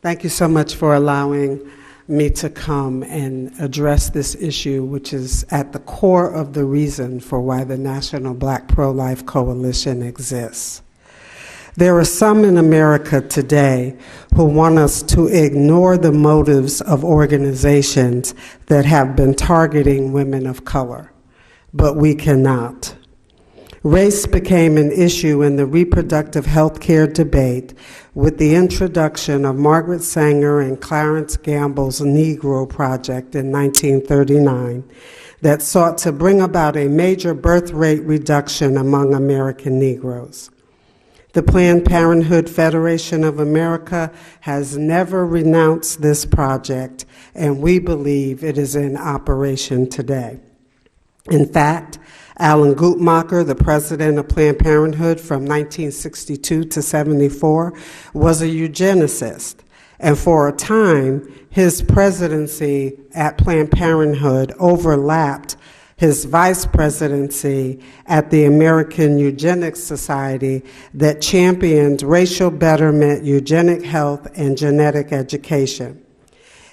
Thank you so much for allowing me to come and address this issue, which is at the core of the reason for why the National Black Pro-Life Coalition exists. There are some in America today who want us to ignore the motives of organizations that have been targeting women of color, but we cannot. Race became an issue in the reproductive health care debate with the introduction of Margaret Sanger and Clarence Gamble's Negro Project in 1939 that sought to bring about a major birth rate reduction among American Negroes. The Planned Parenthood Federation of America has never renounced this project, and we believe it is in operation today. In fact, Alan Guttmacher, the president of Planned Parenthood from 1962 to 74, was a eugenicist, and for a time, his presidency at Planned Parenthood overlapped his vice presidency at the American Eugenics Society that championed racial betterment, eugenic health, and genetic education.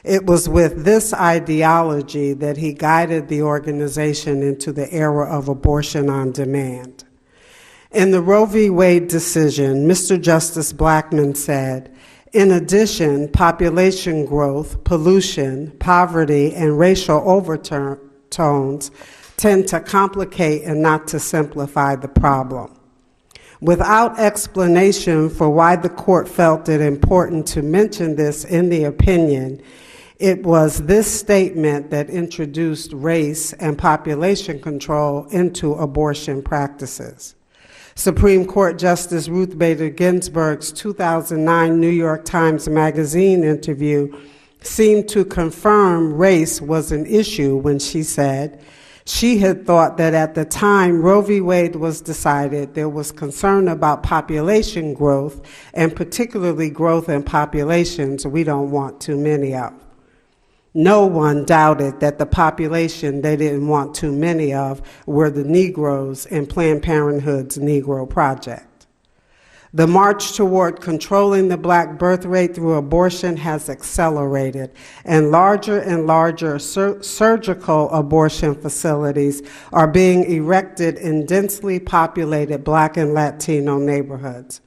It was with this ideology that he guided the organization into the era of abortion on demand. In the Roe v. Wade decision, Mr. Justice Blackmun said, in addition, population growth, pollution, poverty, and racial overtones tend to complicate and not to simplify the problem. Without explanation for why the court felt it important to mention this in the opinion, it was this statement that introduced race and population control into abortion practices. Supreme Court Justice Ruth Bader Ginsburg's 2009 New York Times Magazine interview seemed to confirm race was an issue when she said she had thought that at the time Roe v. Wade was decided, there was concern about population growth, and particularly growth in populations we don't want too many of. No one doubted that the population they didn't want too many of were the Negroes in Planned Parenthood's Negro Project. The march toward controlling the black birth rate through abortion has accelerated, and larger surgical abortion facilities are being erected in densely populated Black and Latino neighborhoods.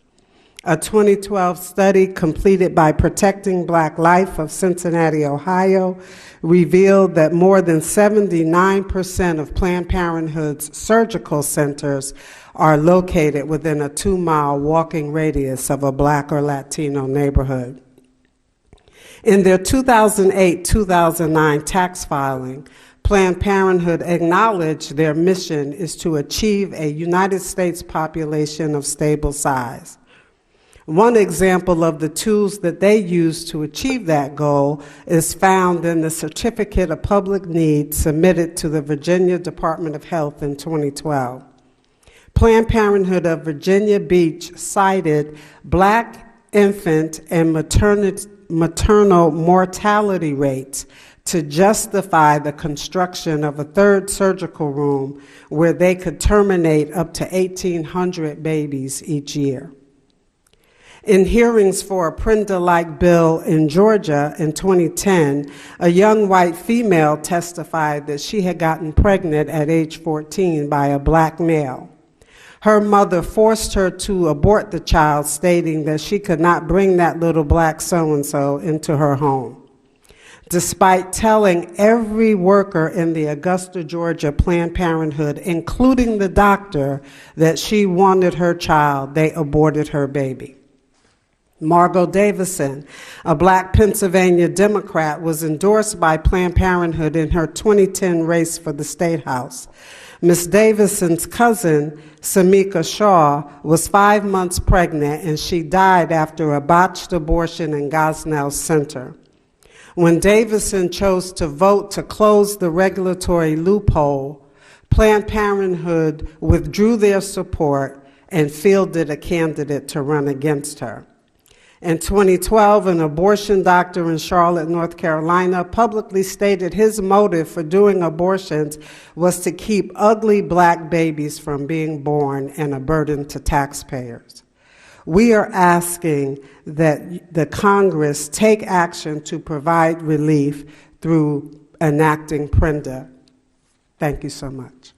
A 2012 study completed by Protecting Black Life of Cincinnati, Ohio, revealed that more than 79% of Planned Parenthood's surgical centers are located within a 2-mile walking radius of a Black or Latino neighborhood. In their 2008-2009 tax filing, Planned Parenthood acknowledged their mission is to achieve a United States population of stable size. One example of the tools that they use to achieve that goal is found in the Certificate of Public Need submitted to the Virginia Department of Health in 2012. Planned Parenthood of Virginia Beach cited Black infant and maternal mortality rates to justify the construction of a third surgical room where they could terminate up to 1,800 babies each year. In hearings for a Prenda-like bill in Georgia in 2010, a young white female testified that she had gotten pregnant at age 14 by a Black male. Her mother forced her to abort the child, stating that she could not bring that little Black so-and-so into her home. Despite telling every worker in the Augusta, Georgia Planned Parenthood, including the doctor, that she wanted her child, they aborted her baby. Margot Davison, a Black Pennsylvania Democrat, was endorsed by Planned Parenthood in her 2010 race for the State House. Ms. Davison's cousin, Samika Shaw, was 5 months pregnant, and she died after a botched abortion in Gosnell Center. When Davison chose to vote to close the regulatory loophole, Planned Parenthood withdrew their support and fielded a candidate to run against her. In 2012, an abortion doctor in Charlotte, North Carolina, publicly stated his motive for doing abortions was to keep ugly Black babies from being born and a burden to taxpayers. We are asking that the Congress take action to provide relief through enacting PRENDA. Thank you so much.